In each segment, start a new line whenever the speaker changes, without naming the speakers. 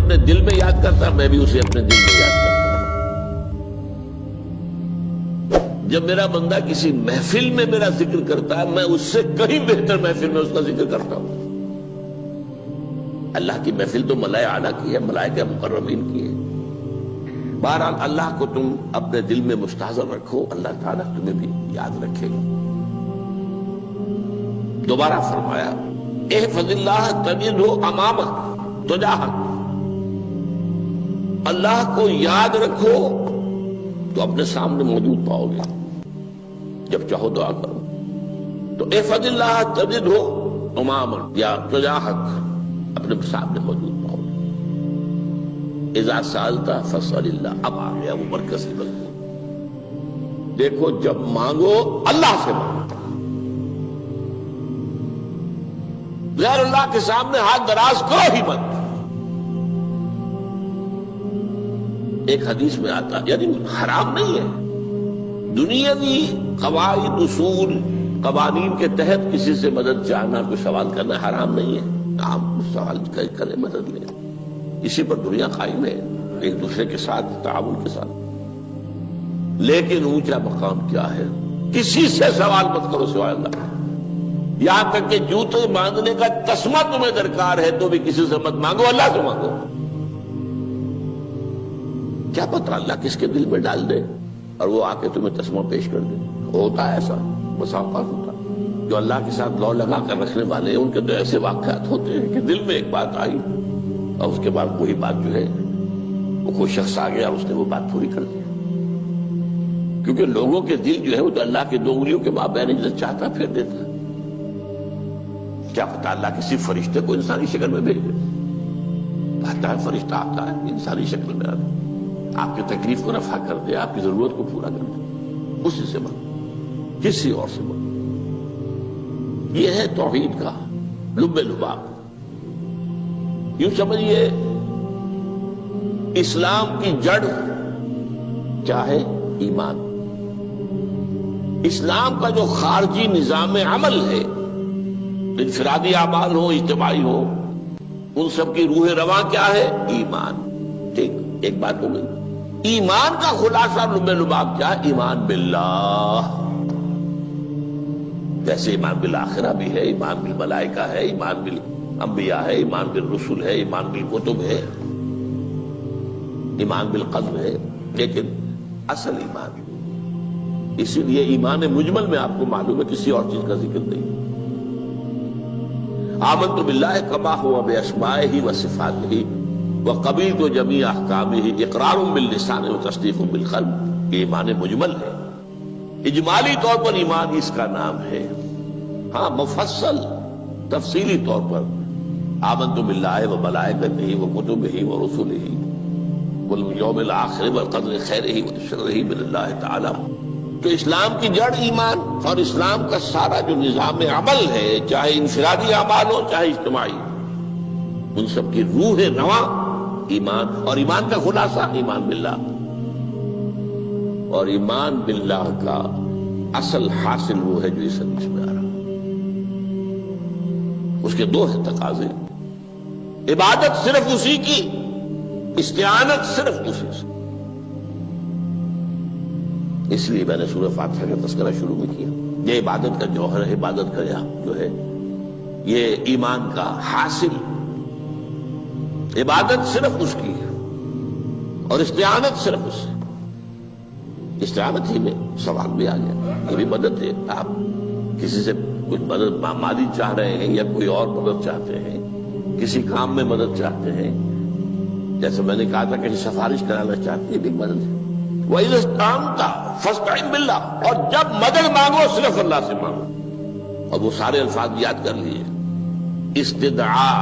اپنے دل میں یاد کرتا میں بھی اسے اپنے دل میں یاد کرتا ہوں۔ جب میرا بندہ کسی محفل میں میرا ذکر کرتا ہے میں اس سے کہیں بہتر محفل میں اس کا ذکر کرتا ہوں۔ اللہ کی محفل تو ملائے اعلیٰ کی ہے، ملائکہ مقربین کی ہے۔ بہرحال اللہ کو تم اپنے دل میں مستحضر رکھو، اللہ تعالیٰ تمہیں بھی یاد رکھے گا۔ دوبارہ فرمایا احفظ اللہ تجدہ امامک تجاہک، اللہ کو یاد رکھو تو اپنے سامنے موجود پاؤ گے، جب چاہو دعا کرو تو احفظ اللہ تجدہ امامک یا تجاہک، اپنے سامنے موجود پاؤ گے۔ اذا سألت فاسأل اللہ، اب آ گیا وہ مرکزی مضمون۔ دیکھو جب مانگو اللہ سے مانگو، غیر اللہ کے سامنے ہاتھ دراز کرو ہی مت۔ ایک حدیث میں آتا یعنی حرام نہیں ہے، دنیاوی قواعد اصول قوانین کے تحت کسی سے مدد چاہنا، کوئی سوال کرنا حرام نہیں ہے۔ آپ سوال کریں، مدد لیں، اسی پر دنیا قائم ہے، ایک دوسرے کے ساتھ تعاون کے ساتھ۔ لیکن اونچا مقام کیا ہے؟ کسی سے سوال مت کرو سوائے اللہ، یہاں تک کہ جوتے باندھنے کا تسمہ تمہیں درکار ہے تو بھی کسی سے مت مانگو، اللہ سے مانگو۔ کیا پتہ اللہ کس کے دل میں ڈال دے اور وہ آ کے تمہیں تسمہ پیش کر دے۔ ہوتا ہے ایسا، بسا اوقات ہوتا ہے۔ جو اللہ کے ساتھ لو لگا کر رکھنے والے ہیں ان کے تو ایسے واقعات ہوتے ہیں کہ دل میں ایک بات آئی اور اس کے بعد وہی بات جو ہے وہ کوئی شخص آ گیا اور اس نے وہ بات پوری کر دی۔ کیونکہ لوگوں کے دل جو ہے وہ تو اللہ کے دو انگلیوں کے مابین جو چاہتا پھیر دیتا ہے۔ کیا پتہ اللہ کسی فرشتے کو انسانی شکل میں بھیج دے، آتا ہے فرشتہ، آتا ہے انسانی شکل میں، آتا ہے آپ کی تکلیف کو رفع کر دے، آپ کی ضرورت کو پورا کر دے، اسی سے مانگو، کسی اور سے مانگو۔ یہ ہے توحید کا لب لباب۔ یوں سمجھیے اسلام کی جڑ کیا ہے؟ ایمان۔ اسلام کا جو خارجی نظام عمل ہے، انفرادی اعمال ہو اجتماعی ہو، ان سب کی روح رواں کیا ہے؟ ایمان۔ ٹھیک، ایک بات ہو گئی۔ ایمان کا خلاصہ لب لباب کیا ہے؟ ایمان باللہ۔ جیسے ایمان بالآخرہ بھی ہے، ایمان بالملائکہ ہے، ایمان بالانبیاء ہے، ایمان بالرسل ہے، ایمان بالکتب ہے، ایمان بالقلب ہے، لیکن اصل ایمان، اسی لیے ایمان مجمل میں آپ کو معلوم ہے کسی اور چیز کا ذکر نہیں۔ آمنت باللہ کما ہوا باسمائہ وصفاتہ وقبلت جمیع احکامہ اقرار باللسان وتصدیق بالقلب، یہ ایمان مجمل ہے۔ اجمالی طور پر ایمان اس کا نام ہے، ہاں مفصل تفصیلی طور پر آمنت باللہ وملائکتہ وکتبہ ورسلہ والیوم الآخر والقدر خیرہ وشرہ من اللہ تعالی۔ تو اسلام کی جڑ ایمان، اور اسلام کا سارا جو نظام عمل ہے، چاہے انفرادی اعمال ہو چاہے اجتماعی، ان سب کی روح رواں ایمان، اور ایمان کا خلاصہ ایمان باللہ۔ اور ایمان باللہ کا اصل حاصل وہ ہے جو اس حدیث میں آ رہا، اس کے دو ہیں تقاضے، عبادت صرف اسی کی، استعانت صرف اسی سے۔ اس لیے میں نے سورہ فاتحہ کا تذکرہ شروع میں کیا، یہ عبادت کا جوہر ہے، عبادت کا جو ہے یہ ایمان کا حاصل، عبادت صرف اس کی اور استعانت صرف اس سے۔ استعانت ہی میں سوال بھی آ گیا، یہ بھی مدد ہے۔ آپ کسی سے کچھ مدد مالی چاہ رہے ہیں یا کوئی اور مدد چاہتے ہیں، کسی کام میں مدد چاہتے ہیں، جیسے میں نے کہا تھا کہ سفارش کرانا چاہتے ہیں، یہ بھی مدد ہے۔ وَإِذَا اسْتَعَنْتَ فَاسْتَعِنْ بِاللَّهِ، اور جب مدد مانگو صرف اللہ سے مانگو۔ اور وہ سارے الفاظ یاد کر لیے، استدعاء،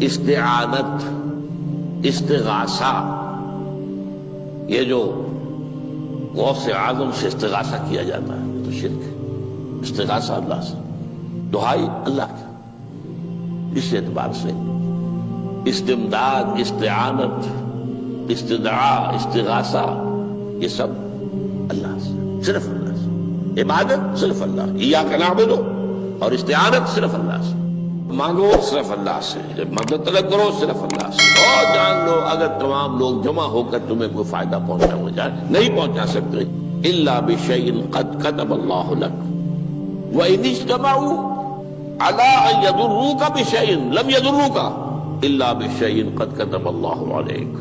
استعانت، استغاثہ، یہ جو غوث اعظم سے استغاثہ کیا جاتا ہے تو شرک ہے۔ استغاثہ اللہ سے، دعائی اللہ کی، اس اعتبار سے استمداد، استعانت، استدعاء، استغاثہ، یہ سب اللہ سے، صرف اللہ سے۔ عبادت صرف اللہ، ایاک نعبد، اور استعانت صرف اللہ سے۔ مانگو صرف اللہ سے، جب مدد طلب کرو صرف اللہ سے، اور جان لو اگر تمام لوگ جمع ہو کر تمہیں کوئی فائدہ پہنچانا جائے نہیں پہنچا سکتے، الا بشیء قد کتب اللہ لک وان اجتمعوا علی ان یضروک بشیء لم یضروک الا بشیء قد کتب اللہ علیک،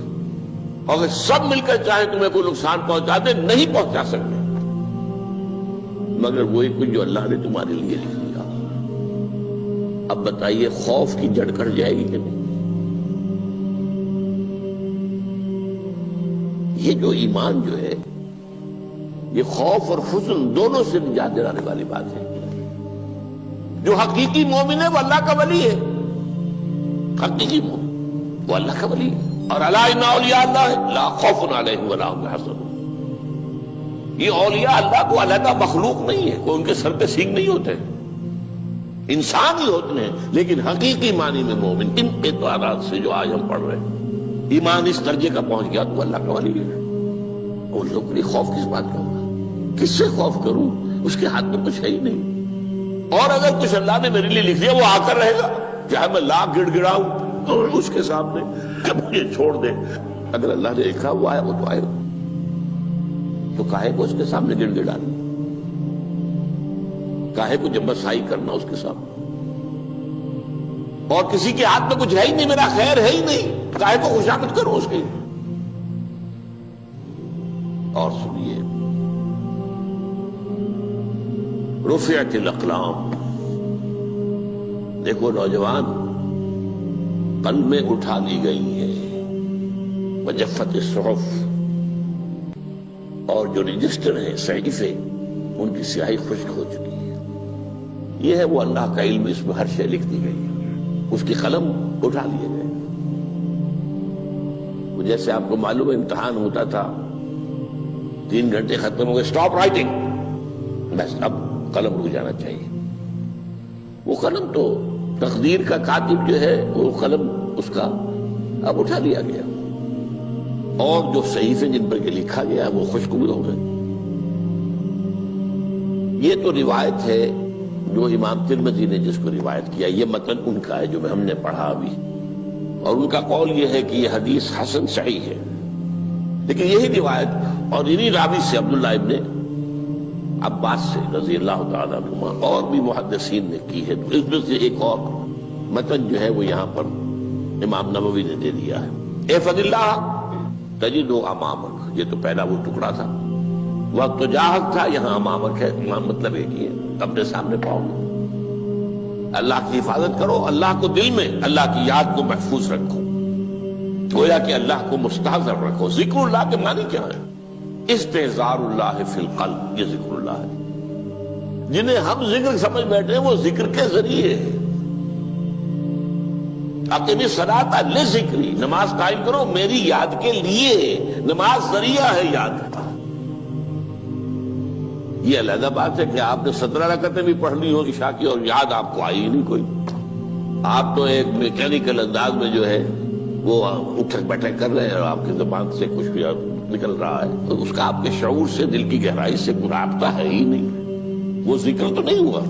اگر سب مل کر چاہے تمہیں کوئی نقصان پہنچا دے نہیں پہنچا سکتے مگر وہی کچھ جو اللہ نے تمہارے لیے لکھ دیا۔ اب بتائیے خوف کی جڑ کٹ جائے گی کہ نہیں؟ یہ جو ایمان جو ہے یہ خوف اور حزن دونوں سے نجات دلانے والی بات ہے۔ جو حقیقی مومن ہے وہ اللہ کا ولی ہے، حقیقی مومن وہ اللہ کا ولی ہے، اور الا ان اولیاء اللہ لا خوف علیہم ولا هم يحزنون۔ یہ اولیاء اللہ کو علیحدہ مخلوق نہیں ہے، کوئی ان کے سر پہ سینگ نہیں ہوتے، انسان ہی ہوتے ہیں، لیکن حقیقی معنی میں مومن ان اعتبارات سے جو آج ہم پڑھ رہے ہیں ایمان اس درجے کا پہنچ گیا تو اللہ کا ولی ہے۔ ان لوگوں کے لیے خوف کس بات کا ہوگا؟ کس سے خوف کروں؟ اس کے ہاتھ میں کچھ ہے ہی نہیں، اور اگر کچھ اللہ نے میرے لیے لکھ دیا وہ آ کر رہے گا، چاہے میں لاکھ گڑ گڑاؤں اور اس کے سامنے کہ مجھے چھوڑ دے، اگر اللہ نے لکھا وہ آیا وہ تو آئے گا، تو کاہے کو اس کے سامنے گڑ گڑانا، کاہے کو جبرسائی کرنا اس کے سامنے، اور کسی کے ہاتھ میں کچھ ہے ہی نہیں، میرا خیر ہے ہی نہیں، کاہے کو خوشامد کرو اس کی۔ اور سنیے، رفعت الاقلام، دیکھو نوجوان، قلمیں اٹھا لی گئی ہیں، وجفت الصحف، اور جو رجسٹر ہیں صحیفے ان کی سیاہی خشک ہو چکی ہے۔ یہ ہے وہ اللہ کا علم، اس میں ہر شے لکھ دی گئی ہے، اس کی قلم اٹھا لیے گئے۔ جیسے آپ کو معلوم ہے امتحان ہوتا تھا، 3 گھنٹے ختم ہو گئے، اسٹاپ رائٹنگ، بس اب قلم رک جانا چاہیے۔ وہ قلم تو تقدیر کا کاتب جو ہے وہ قلم اس کا اب اٹھا لیا گیا، اور جو صحیفے جن پر کہ لکھا گیا وہ خشک ہو گئے۔ یہ تو روایت ہے جو امام ترمذی نے جس کو روایت کیا، یہ متن ان کا ہے جو ہم نے پڑھا ابھی، اور ان کا قول یہ ہے کہ یہ حدیث حسن صحیح ہے، لیکن یہی روایت اور انہی راوی سے عبداللہ ابن عباس سے رضی اللہ تعالیٰ عنہما اور بھی محدثین نے کی ہے، تو اس میں سے ایک اور متن جو ہے وہ یہاں پر امام نووی نے دے دیا ہے۔ احفظ اللہ تجدہ امامک، یہ تو پہلا وہ ٹکڑا تھا، وقت تو جاہک تھا، یہاں امامک ہے، امام مطلب ایک ہی ہے، اپنے سامنے پاؤ گے۔ اللہ کی حفاظت کرو، اللہ کو دل میں، اللہ کی یاد کو محفوظ رکھو، گویا کہ اللہ کو مستحضر رکھو۔ ذکر اللہ کے معنی کیا ہے؟ استحضار اللہ فی القلب، یہ ذکر اللہ ہے۔ جنہیں ہم ذکر سمجھ بیٹھے ہیں وہ ذکر کے ذریعے ہے۔ اقیم الصلاۃ لذکری، نماز قائم کرو میری یاد کے لیے، نماز ذریعہ ہے یاد کا۔ یہ علیحدہ بات ہے کہ آپ نے 17 رکعتیں بھی پڑھ لی ہو عشاء کی اور یاد آپ کو آئی ہی نہیں کوئی، آپ تو ایک میکینیکل انداز میں جو ہے وہ اٹھک بیٹھک کر رہے ہیں اور آپ کی زبان سے کچھ بھی نکل رہا ہے، تو اس کا آپ کے شعور سے، دل کی گہرائی سے کوئی رابطہ ہے ہی نہیں، وہ ذکر تو نہیں ہوا۔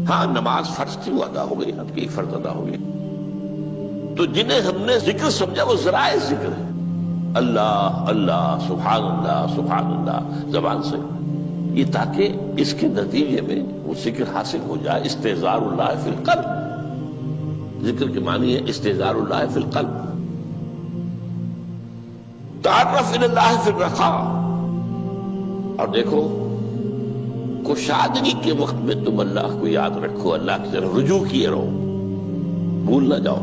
ہاں نماز فرض تھی وہ ادا ہو گئی، آپ کی فرض ادا ہو گئی۔ تو جنہیں ہم نے ذکر سمجھا وہ ذرائع ذکر ہے، اللہ اللہ، سبحان اللہ سبحان اللہ زبان سے، یہ تاکہ اس کے نتیجے میں وہ ذکر حاصل ہو جائے۔ استحضار اللہ فی القلب، ذکر کے معنی ہے استحضار اللہ فی القلب۔ تعرف الی اللہ فی الرخاء، اور دیکھو کشادگی کے وقت میں تم اللہ کو یاد رکھو، اللہ کی طرف رجوع کیے رہو، بھول نہ جاؤ۔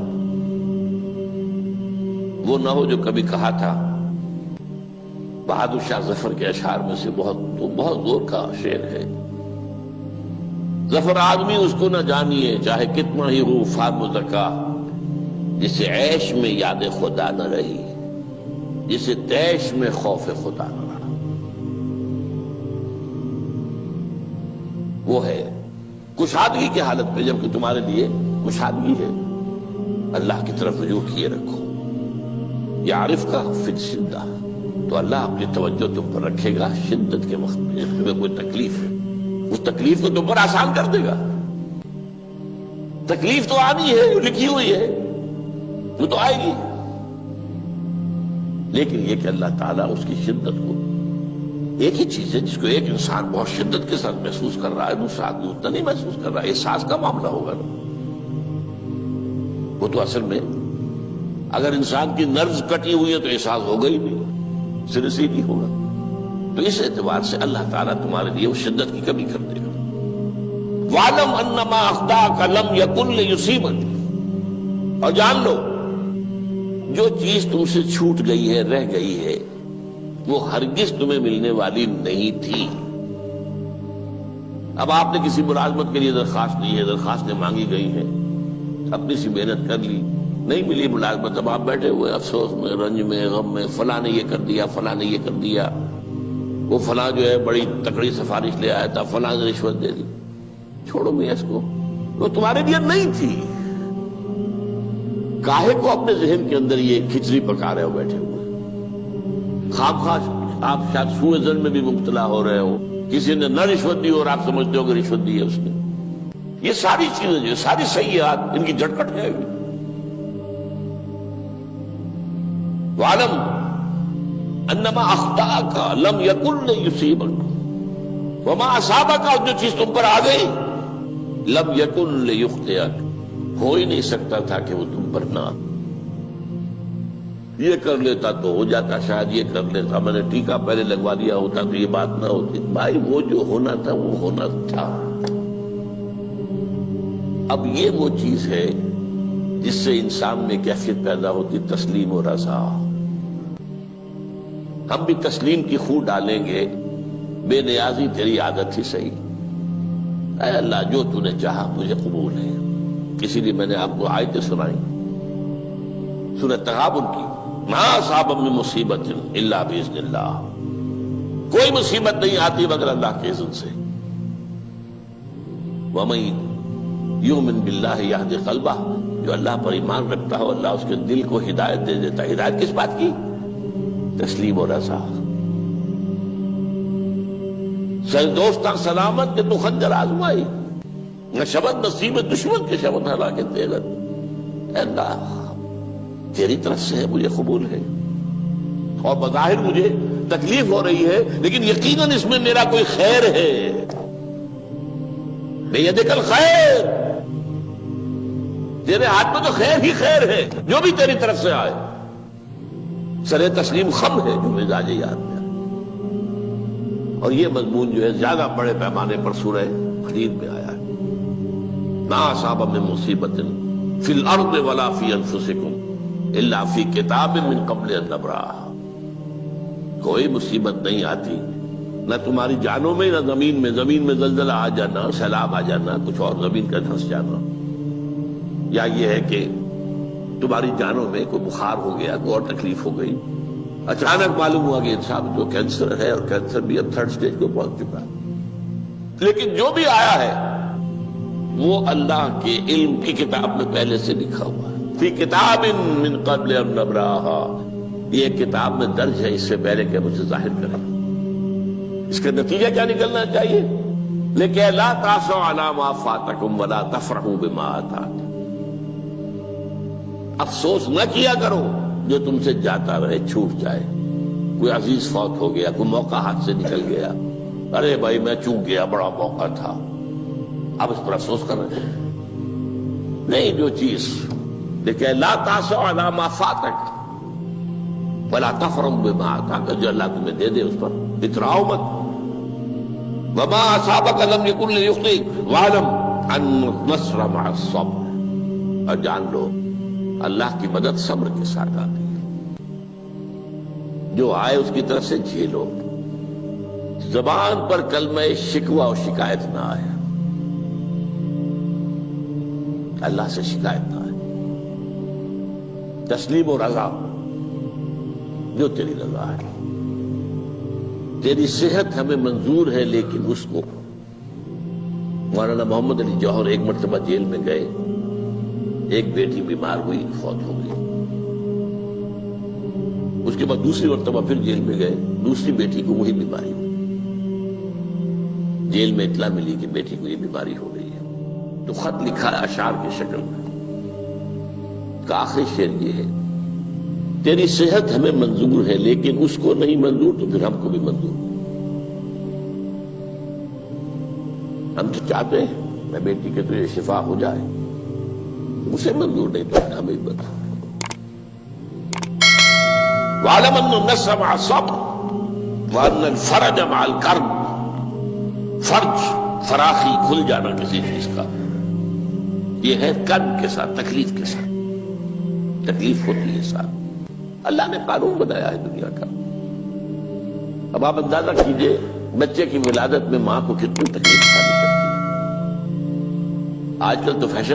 وہ نہ ہو جو کبھی کہا تھا، بہادر شاہ ظفر کے اشعار میں سے بہت زور کا شعر ہے، ظفر آدمی اس کو نہ جانیے چاہے کتنا ہی ہو فام و زکا، جسے عیش میں یاد خدا نہ رہی، جسے تیش میں خوف خدا نہ رہا۔ وہ ہے کشادگی کی حالت میں، جبکہ تمہارے لیے کشادگی ہے، اللہ کی طرف رجوع کیے رکھو۔ یعرف کا فی الشدہ، تو اللہ اپنی توجہ تم پر رکھے گا شدت کے وقت میں، جب تمہیں کوئی تکلیف ہے اس تکلیف کو تم پر آسان کر دے گا۔ تکلیف تو آنی ہے، لکھی ہوئی ہے، وہ تو آئے گی، لیکن یہ کہ اللہ تعالیٰ اس کی شدت کو، ایک ہی چیز ہے جس کو ایک انسان بہت شدت کے ساتھ محسوس کر رہا ہے، دوسرا آدمی اتنا نہیں محسوس کر رہا ہے، احساس کا معاملہ ہوگا نا۔ وہ تو اصل میں اگر انسان کی نرز کٹی ہوئی ہے تو احساس ہوگا ہی نہیں، سر سے نہیں ہوگا۔ تو اس اعتبار سے اللہ تعالیٰ تمہارے لیے اس شدت کی کمی کر دے گا۔ وَاعْلَمْ أَنَّمَا أَخْطَأَكَ لَمْ يَكُنْ لِيُصِيبَكَ، اور جان لو جو چیز تم سے چھوٹ گئی ہے، رہ گئی ہے، وہ ہرگز تمہیں ملنے والی نہیں تھی۔ اب آپ نے کسی ملازمت کے لیے درخواست دی ہے، درخواستیں مانگی گئی ہیں، اپنی سی محنت کر لی، نہیں ملی ملازمت، اب آپ بیٹھے ہوئے افسوس میں، رنج میں، غم میں، فلاں نے یہ کر دیا، فلاں نے یہ کر دیا، وہ فلاں جو ہے بڑی تکڑی سفارش لے آیا تھا، فلاں نے رشوت دے دی۔ چھوڑو میاں اس کو، وہ تمہارے لیے نہیں تھی۔ کاہے کو اپنے ذہن کے اندر یہ کھچڑی پکا رہے ہو بیٹھے ہوئے؟ خواہ آپ شاید سوء ظن میں بھی مبتلا ہو رہے ہو، کسی نے نہ رشوت دی اور آپ سمجھتے ہو کہ رشوت دی ہے اس نے۔ یہ ساری چیزیں جو ساری سیئات، ان کی جڑ کٹ جائے گی۔ وَاعْلَمْ أَنَّمَا أَخْطَأَكَ لَمْ يَكُنْ لِيُصِيبَكَ وَمَا أَصَابَكَ، جو چیز تم پر آ گئی، لَمْ يَكُنْ لِيُخْطِئَكَ، ہو ہی نہیں سکتا تھا کہ وہ تم پر نہ آ۔ یہ کر لیتا تو ہو جاتا، شاید یہ کر لیتا، میں نے ٹیکا پہلے لگوا دیا ہوتا تو یہ بات نہ ہوتی۔ بھائی وہ جو ہونا تھا وہ ہونا تھا۔ اب یہ وہ چیز ہے جس سے انسان میں کیفیت پیدا ہوتی، تسلیم و رضا۔ ہم بھی تسلیم کی خو ڈالیں گے، بے نیازی تیری عادت ہی صحیح، اے اللہ جو تو نے چاہا مجھے قبول ہے۔ اسی لیے میں نے آپ کو آیتیں سنائی سورۃ تغابن کی، ما اصاب من مصیبت الا باذن اللہ، کوئی مصیبت نہیں آتی مگر اللہ کے اذن سے۔ وَمَن یؤمن باللہ یہد قلبہ، جو اللہ پر ایمان رکھتا ہو اللہ اس کے دل کو ہدایت دے دیتا ہے۔ ہدایت کس بات کی؟ تسلیم و رضا۔ سر دوستاں سلامت کہ تو خنجر آزمائی، نہ شبد نصیب دشمن کے شبد ہلاکے تیغت۔ اے اللہ تیری طرف سے ہے، مجھے قبول ہے، اور بظاہر مجھے تکلیف ہو رہی ہے لیکن یقیناً اس میں میرا کوئی خیر ہے۔ بیدک الخیر، تیرے ہاتھ میں تو خیر ہی خیر ہے، جو بھی تیری طرف سے آئے۔ سر تسلیم خم ہے جو مزاج یاد میں آئے۔ اور یہ مضمون جو ہے زیادہ بڑے پیمانے پر سورہ حدید میں آیا ہے۔ ما اصاب من مصیبت فی الارض ولا فی انفسکم الا فی کتاب من قبل ان نبرأہا، کوئی مصیبت نہیں آتی نہ تمہاری جانوں میں نہ زمین میں، زمین میں زلزلہ آ جانا، سیلاب آ جانا، کچھ اور زمین کا دھنس جانا، یا یہ ہے کہ تمہاری جانوں میں کوئی بخار ہو گیا، کوئی اور تکلیف ہو گئی، اچانک معلوم ہوا کہ انسان تو کینسر ہے، اور کینسر بھی اب 3rd سٹیج کو پہنچ چکا ہے، لیکن جو بھی آیا ہے وہ اللہ کے علم کی کتاب میں پہلے سے لکھا ہوا ہے۔ فی کتاب من قبل ان نبرأہا، یہ کتاب میں درج ہے اس سے پہلے کہ ہم اسے ظاہر کریں۔ اس کا نتیجہ کیا نکلنا چاہیے؟ لیکن لا تأسوا علی ما فاتکم ولا تفرحوا بما آتاکم، افسوس نہ کیا کرو جو تم سے جاتا رہے، چھوٹ جائے، کوئی عزیز فوت ہو گیا، کوئی موقع ہاتھ سے نکل گیا، ارے بھائی میں چوک گیا، بڑا موقع تھا، اب اس پر افسوس کر رہے ہیں۔ نہیں، جو چیز لیکن لا تأسوا علی ما فاتک ولا تفرحوا بما آتاک، جو اللہ تمہیں دے دے اس پر اتراؤ مت۔ وما اصابک لم یکن لیخطئک واعلم ان النصر مع الصبر، اور جان لو اللہ کی مدد صبر کے ساتھ آتی ہے، جو آئے اس کی طرف سے جھیلو، زبان پر کلمہ شکوہ اور شکایت نہ آئے، اللہ سے شکایت نہ آئے، تسلیم و رضا، جو تیری رضا ہے۔ تیری صحت ہمیں منظور ہے لیکن اس کو، مولانا محمد علی جوہر ایک مرتبہ جیل میں گئے، ایک بیٹی بیمار ہوئی، فوت ہو گئی، اس کے بعد دوسری مرتبہ پھر جیل میں گئے، دوسری بیٹی کو وہی بیماری ہوئی، جیل میں اطلاع ملی کہ بیٹی کو یہ بیماری ہو گئی ہے، تو خط لکھا ہے اشعار کی شکل میں. کا آخری شعر یہ ہے: تیری صحت ہمیں منظور ہے لیکن اس کو نہیں منظور تو پھر ہم کو بھی منظور. ہم تو چاہتے ہیں میں بیٹی کے تجھے شفا ہو جائے، اسے منظور نہیں تو ہمیں بتا. وَاعْلَمْ أَنَّ النَّصْرَ مَعَ الصَّبْرِ وَأَنَّ الْفَرَجَ مَعَ الْكَرْبِ. فرج، فراخی، کھل جانا کسی چیز کا، یہ ہے کرب کے ساتھ، تکلیف کے ساتھ. تکلیف ہوتی ہے ساتھ. اللہ نے قانون بنایا ہے دنیا کا. اب آپ اندازہ کیجئے بچے کی ولادت میں ماں کو کتنی تکلیف اٹھانی پڑتی ہے. آج کل تو فیشن